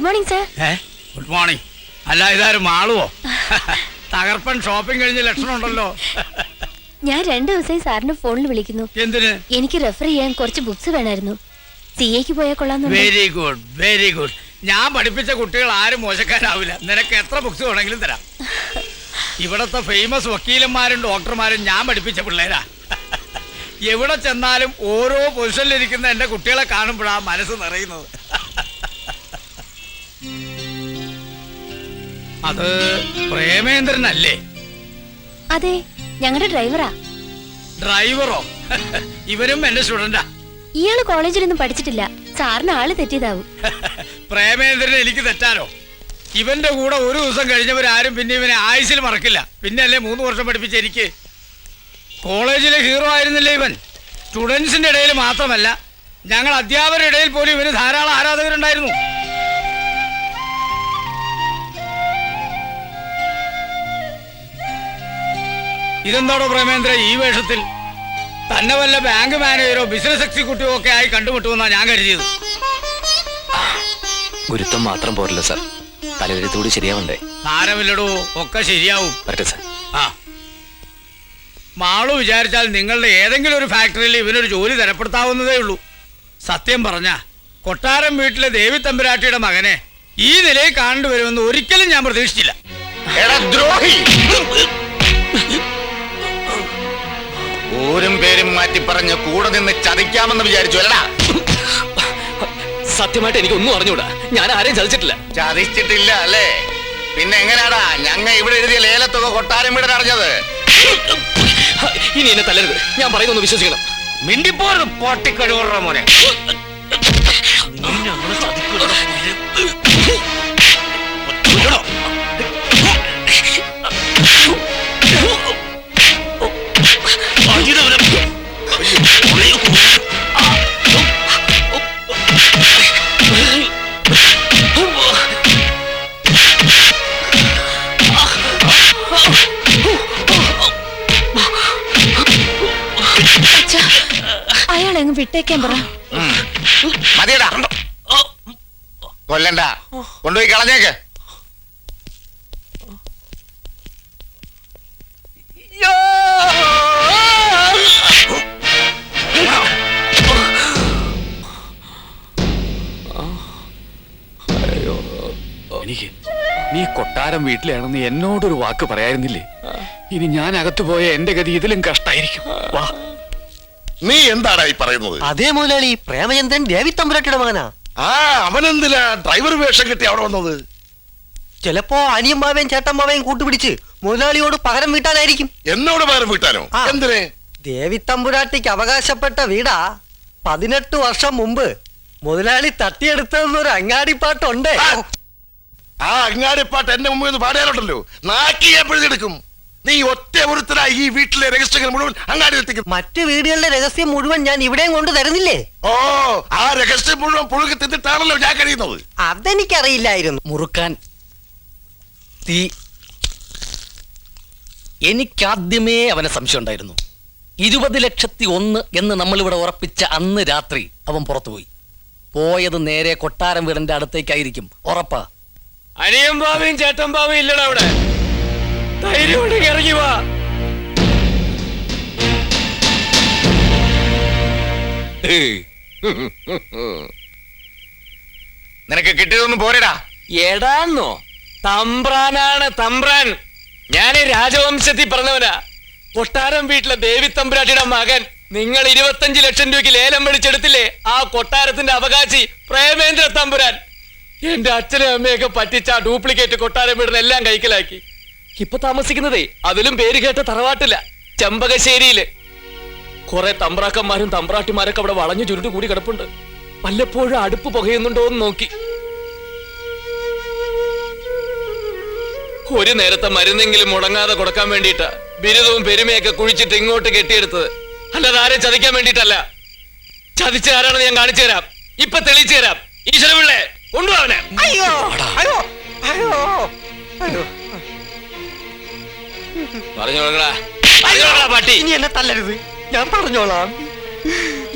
Good morning sir. Good morning. അല്ല ഇതാരും മാളുവോ? തകർപ്പൻ ഷോപ്പിംഗ് കഴിഞ്ഞ ലക്ഷണം ഉണ്ടല്ലോ. ഞാൻ 2 ദിവസമായി സാറിന്റെ ഫോണിൽ വിളിക്കുന്നു. എന്തിന്? എനിക്ക് റെഫർ ചെയ്യാൻ കുറച്ച് ബുക്സ് വേണമായിരുന്നു. സിഎക്ക് പോയാൽ കൊള്ളാം. Very good very good. ഞാൻ പഠിപ്പിച്ച കുട്ടികൾ ആരും മോശക്കാരാവില്ല. നിനക്ക് എത്ര ബുക്സ് വേണമെങ്കിലും തരാം. ഇവിടത്തെ ഫേമസ് വക്കീലന്മാരും ഡോക്ടർമാരും ഞാൻ പഠിപ്പിച്ച പിള്ളേരാ. എവിടെ ചെന്നാലും ഓരോ പൊസിഷനിലിരിക്കുന്ന എന്റെ കുട്ടികളെ കാണുമ്പോഴാ മനസ്സ് നിറയുന്നത്. അത് പ്രേമേന്ദ്രനല്ലേ? അതെ, ഞങ്ങളുടെ ഡ്രൈവറാ. ഡ്രൈവറോ? ഇവരും എന്റെ സ്റ്റുഡന്റാ. ഇയാള് കോളേജിലൊന്നും പഠിച്ചിട്ടില്ല. സാറിന് ആള് തെറ്റിയതാവും. പ്രേമേന്ദ്രൻ എനിക്ക് തെറ്റാനോ? ഇവന്റെ കൂടെ ഒരു ദിവസം കഴിഞ്ഞവരാരും പിന്നെ ഇവനെ ആയുസിൽ മറക്കില്ല. പിന്നെ അല്ലേ 3 വർഷം പഠിപ്പിച്ച എനിക്ക്. കോളേജിലെ ഹീറോ ആയിരുന്നില്ലേ ഇവൻ? സ്റ്റുഡൻസിന്റെ ഇടയിൽ മാത്രമല്ല, ഞങ്ങൾ അധ്യാപകരുടെ ഇടയിൽ പോലും ഇവന് ധാരാളം ആരാധകരുണ്ടായിരുന്നു. ഇതെന്താണോ പ്രേമേന്ദ്ര ഈ വേഷത്തിൽ? തന്നെ വല്ല ബാങ്ക് മാനേജറോ ബിസിനസ് എക്സിക്യൂട്ടീവോ ഒക്കെ ആയി കണ്ടുമുട്ടുമെന്നാ ഞാൻ കരുതിയത്. ഗുരുത്വം മാത്രം പോരല്ലോ സാർ, തലവെഴുത്തോട് ശരിയാവണ്ടേ? സാരമില്ലടോ, ഒക്കെ ശരിയാവും. ആ, മാളു വിചാരിച്ചാൽ നിങ്ങളുടെ ഏതെങ്കിലും ഒരു ഫാക്ടറിയിൽ ഇവനൊരു ജോലി തരപ്പെടുത്താവുന്നതേ ഉള്ളൂ. സത്യം പറഞ്ഞ കൊട്ടാരം വീട്ടിലെ ദേവി തമ്പുരാട്ടിയുടെ മകനെ ഈ നിലയിൽ കാണുവരുമെന്ന് ഒരിക്കലും ഞാൻ പ്രതീക്ഷിച്ചില്ല. ഊരും പേരും മാറ്റി പറഞ്ഞ് കൂടെ നിന്ന് ചതിക്കാമെന്ന് വിചാരിച്ചു അല്ലടാ? സത്യമായിട്ട് എനിക്കൊന്നും അറിഞ്ഞൂടാ. ഞാൻ ആരെയും ചതിച്ചിട്ടില്ല. ചതിച്ചിട്ടില്ല അല്ലേ? പിന്നെ എങ്ങനെയാടാ ഞങ്ങ ഇവിടെ എഴുതിയ ലേലത്തുക കൊട്ടാരം വീടൻ അറിഞ്ഞത്? ഇനി എന്നെ തല്ലരുത്, ഞാൻ പറയുന്നൊന്ന് വിശ്വസിക്കണം. മിണ്ടിപ്പോറും പൊട്ടിക്കഴിവുറ മോനെ. അയാളെങ്ങ് വിട്ടേക്കാൻ പറ. മതിയടാ, കൊല്ലണ്ട, കൊണ്ടുപോയി കളഞ്ഞേക്ക്. എനിക്ക് നീ കൊട്ടാരം വീട്ടിലാണെന്ന് എന്നോടൊരു വാക്ക് പറയായിരുന്നില്ലേ? ഇനി ഞാൻ അകത്തു പോയ എന്റെ ഗതി ഇതിലും കഷ്ടായിരിക്കും. വാ. നീ എന്താടാ ഈ പറയുന്നത്? അതേ മുതലാളി, പ്രേമചന്ദ്രൻ ദേവി തമ്പുരാട്ടിയുടെ മകനാ. ആ, അവനെന്തിനാ ഡ്രൈവർ വേഷം കിട്ടി അവിടെ വന്നത്? ചിലപ്പോ അനിയമ്മാവേയും ചേട്ടമ്മാവേയും കൂട്ടുപിടിച്ച് മുതലാളിയോട് പകരം വീട്ടാനായിരിക്കും. എന്നോട് പകരം വീട്ടാനോ? എന്തിനെ? ദേവി തമ്പുരാട്ടിക്ക് അവകാശപ്പെട്ട വീടാ 18 വർഷം മുമ്പ് മുതലാളി തട്ടിയെടുത്തതെന്നൊരു അങ്ങാടിപ്പാട്ടുണ്ട്. ആ അങ്ങാടിപ്പാട്ട് എന്റെ മുമ്പിൽ നിന്ന് പാടാനുണ്ടല്ലോ, നാക്കി എപ്പോഴെടുക്കും. നീ ഒറ്റ ഒരുത്തരായി ഈ വീട്ടിലെ രഹസ്യങ്ങൾ മുഴുവൻ അങ്ങാടി എത്തിക്കും. മറ്റു വീടുകളുടെ രഹസ്യം മുഴുവൻ ഞാൻ ഇവിടെയും കൊണ്ട് തരുന്നില്ലേ? ഓ, ആ രഹസ്യം മുഴുവൻ പുഴുകി തിന്നിട്ടാണല്ലോ ഞാൻ കഴിയുന്നത്. അതെനിക്കറിയില്ലായിരുന്നു. മുറുക്കാൻ തീ. എനിക്കാദ്യമേ അവനെ സംശയം ഉണ്ടായിരുന്നു. 20,01,000 എന്ന് നമ്മളിവിടെ ഉറപ്പിച്ച അന്ന് രാത്രി അവൻ പുറത്തുപോയി. പോയത് നേരെ കൊട്ടാരം വീടിന്റെ അടുത്തേക്കായിരിക്കും, ഉറപ്പാ. അനിയൻ ബാവയും ചേട്ടൻ ബാവയും ഇല്ലടാ അവിടെ. ധൈര്യം ഇറങ്ങി വാ. നിനക്ക് കിട്ടിയതൊന്നും പോരടാ. എടാന്നോ? തമ്പ്രാനാണ് തമ്പ്രാൻ. ഞാൻ രാജവംശത്തിൽ പറഞ്ഞവനാ. കൊട്ടാരം വീട്ടിലെ ദേവി തമ്പുരാട്ടിയുടെ മകൻ. നിങ്ങൾ 25 ലക്ഷം രൂപയ്ക്ക് ലേലം വിളിച്ചെടുത്തില്ലേ? ആ കൊട്ടാരത്തിന്റെ അവകാശി പ്രേമേന്ദ്ര തമ്പുരാൻ. എന്റെ അച്ഛനും അമ്മയൊക്കെ പറ്റിച്ച ഡ്യൂപ്ലിക്കേറ്റ് കൊട്ടാരം വീടിന് എല്ലാം കൈക്കലാക്കി. ഇപ്പൊ താമസിക്കുന്നതേ അതിലും പേര് കേട്ട തറവാട്ടില്ല, ചെമ്പകശ്ശേരിയില്. കുറെ തമ്പ്രാക്കന്മാരും തമ്പ്രാട്ടിമാരൊക്കെ അവിടെ വളഞ്ഞു ചുരുട്ട് കൂടി കിടപ്പുണ്ട്. വല്ലപ്പോഴും അടുപ്പ് പുകയുന്നുണ്ടോ എന്ന് നോക്കി. ഒരു നേരത്തെ മരുന്നെങ്കിലും മുടങ്ങാതെ കൊടുക്കാൻ വേണ്ടിയിട്ടാ ബിരുദവും പെരുമയൊക്കെ കുഴിച്ചിട്ട് ഇങ്ങോട്ട് കെട്ടിയെടുത്തത്. അല്ലാതെ ആരെ ചതിക്കാൻ വേണ്ടിയിട്ടല്ല. ചതിച്ച ആരാണെന്ന് ഞാൻ കാണിച്ചു തരാം, ഇപ്പൊ തെളിയിച്ചു തരാം. ഈശ്വരപിള്ളേ, കൊണ്ടുപോവനെ. അയ്യോ അയ്യോ അയ്യോ അയ്യോ. പറഞ്ഞോളാ പാട്ടി, ഇനി എന്നെ തല്ലരുത്, ഞാൻ പറഞ്ഞോളാം.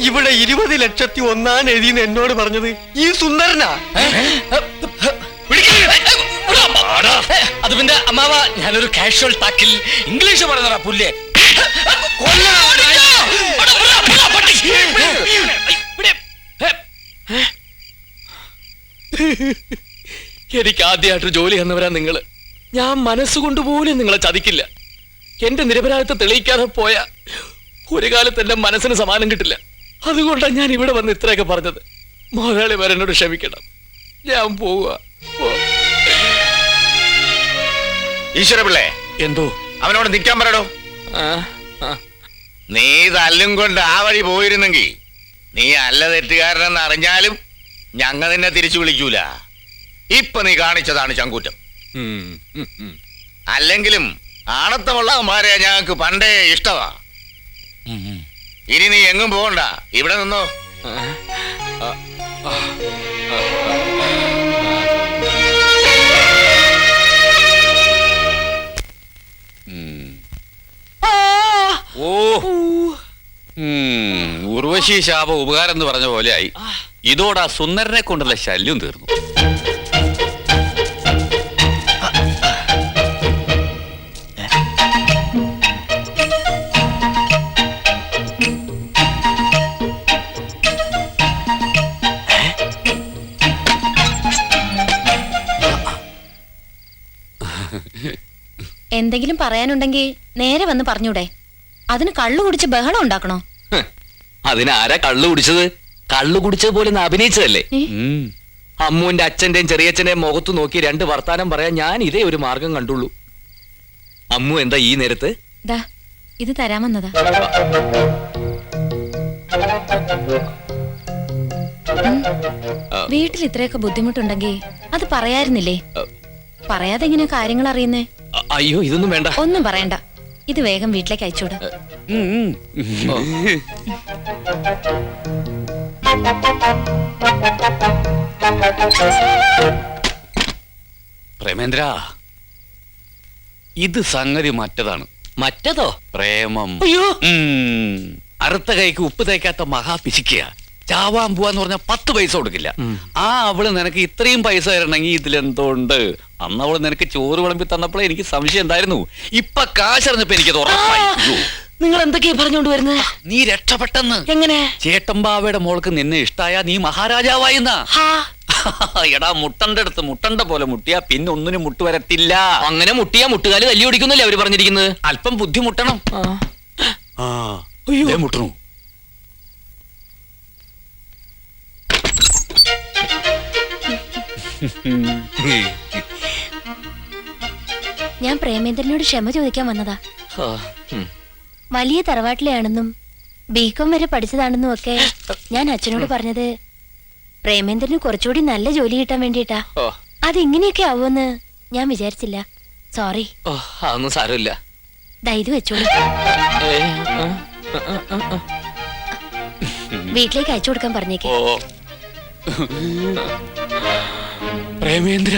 ഇവിടെ 20,01,000 എഴുതിയെന്ന് എന്നോട് പറഞ്ഞത് ഈ സുന്ദരനാ. കുറുപ്പിന്റെ അമ്മാവ ഞാനൊരു കാഷ്വൽ ടാക്കിൽ ഇംഗ്ലീഷ് പറയുന്നതാ പുല്ലേ. എനിക്ക് ആദ്യമായിട്ട് ജോലി തന്നവരാ നിങ്ങള്. ഞാൻ മനസ്സുകൊണ്ട് പോലും നിങ്ങളെ ചതിക്കില്ല. എന്റെ നിരപരാധിത്വം തെളിയിക്കാതെ പോയ ഒരു കാലത്ത് എന്റെ മനസ്സിന് സമാനം കിട്ടില്ല. അതുകൊണ്ടാണ് ഞാൻ ഇവിടെ വന്ന് ഇത്രയൊക്കെ പറഞ്ഞത്. മുതലാളി വരനോട് ക്ഷമിക്കണം. ഞാൻ പോവുക. ഈശ്വരപിള്ളേ, എന്തോ അവനോട് നിൽക്കാൻ പറയടോ. നീ തല്ലും കൊണ്ട് ആ വഴി പോയിരുന്നെങ്കിൽ നീ അല്ല തെറ്റുകാരനെന്ന് അറിഞ്ഞാലും ഞങ്ങ നിന്നെ തിരിച്ചു വിളിക്കൂല. ഇപ്പൊ നീ കാണിച്ചതാണ് ചങ്കൂറ്റം. അല്ലെങ്കിലും ആണത്തമുള്ളവന്മാരെ ഞങ്ങൾക്ക് പണ്ടേ ഇഷ്ടമാ. ഇനി നീ എങ്ങും പോകണ്ട, ഇവിടെ നിന്നോ. ഉർവശി ശാപ ഉപകാരം എന്ന് പറഞ്ഞ പോലെയായി. ഇതോടെ ആ സുന്ദരനെ കൊണ്ടുള്ള ശല്യം തീർന്നു. എന്തെങ്കിലും പറയാനുണ്ടെങ്കിൽ നേരെ വന്ന് പറഞ്ഞൂടെ? അതിന് കള്ളു കുടിച്ച് ബഹളം ഉണ്ടാക്കണോ? അതിനാരാ കള്ളു കുടിച്ചത്? കള്ളു കുടിച്ചത് പോലെ അഭിനയിച്ചതല്ലേ. അമ്മുവിന്റെ അച്ഛന്റെയും ചെറിയച്ഛന്റെയും മുഖത്തു നോക്കി രണ്ട് വർത്താനം പറയാൻ ഞാൻ ഇതേ ഒരു മാർഗം കണ്ടുള്ളൂ. അമ്മു എന്താ ഈ നേരത്ത്? ദാ ഇത് തരാമെന്നതാ. വീട്ടിൽ ഇത്രയൊക്കെ ബുദ്ധിമുട്ടുണ്ടെങ്കിൽ അത് പറയായിരുന്നില്ലേ? പറയാതെ എങ്ങനെയാ കാര്യങ്ങൾ അറിയുന്നേ? അയ്യോ, ഇതൊന്നും വേണ്ട. ഒന്നും പറയണ്ട. ഇത് വേഗം വീട്ടിലേക്ക് അയച്ചോട്. പ്രേമേന്ദ്ര, ഇത് സംഗതി മറ്റതാണ്. മറ്റതോ? പ്രേമം. അയ്യോ, അറുത്ത കൈക്ക് ഉപ്പ് തേക്കാത്ത മഹാപിശിക്കുക. ചാവാൻ പോവാന്ന് പറഞ്ഞാൽ 10 പൈസ കൊടുക്കില്ല. ആ അവള് നിനക്ക് ഇത്രയും പൈസ തരണമെങ്കിൽ ഇതിലെന്തോ ഉണ്ട്. അന്ന് അവള് നിനക്ക് ചോറ് വിളമ്പി തന്നപ്പോഴേ എനിക്ക് സംശയം ഉണ്ടായിരുന്നു. ഇപ്പൊ കാശറിഞ്ഞപ്പോ എനിക്കത് ഉറപ്പായി. നിങ്ങൾ എന്തൊക്കെയാ പറഞ്ഞുകൊണ്ട് വരുന്നത്? നീ രക്ഷപ്പെട്ടെന്ന്. എങ്ങനെ? ചേട്ടമ്പാവയുടെ മോൾക്ക് നിന്നെ ഇഷ്ടായ നീ മഹാരാജാവായിന്നാ. എടാ, മുട്ടന്റെ അടുത്ത് മുട്ടണ്ട പോലെ മുട്ടിയാ പിന്നെ ഒന്നിനും മുട്ടുവരത്തില്ല. അങ്ങനെ മുട്ടിയാ മുട്ടുകാല് തല്ലി ഓടിക്കുന്നല്ലേ അവര് പറഞ്ഞിരിക്കുന്നത്. അല്പം ബുദ്ധിമുട്ടണം. മുട്ടണു. ഞാൻ പ്രേമേന്ദ്രനോട് ക്ഷമ ചോദിക്കാൻ വന്നതാ. വലിയ തറവാട്ടിലെയാണെന്നും ബികോം വരെ പഠിച്ചതാണെന്നും ഒക്കെ ഞാൻ അച്ഛനോട് പറഞ്ഞത് പ്രേമേന്ദ്രന് കുറച്ചുകൂടി നല്ല ജോലി കിട്ടാൻ വേണ്ടിട്ടാ. അതിങ്ങനെയൊക്കെ ആവുമെന്ന് ഞാൻ വിചാരിച്ചില്ല. സോറി. അതൊന്നും സാരമില്ല. ഇത് വെച്ചോളൂ. വീട്ടിലേക്ക് അയച്ചു കൊടുക്കാൻ പറഞ്ഞേക്കേ. പ്രേമേന്ദ്ര,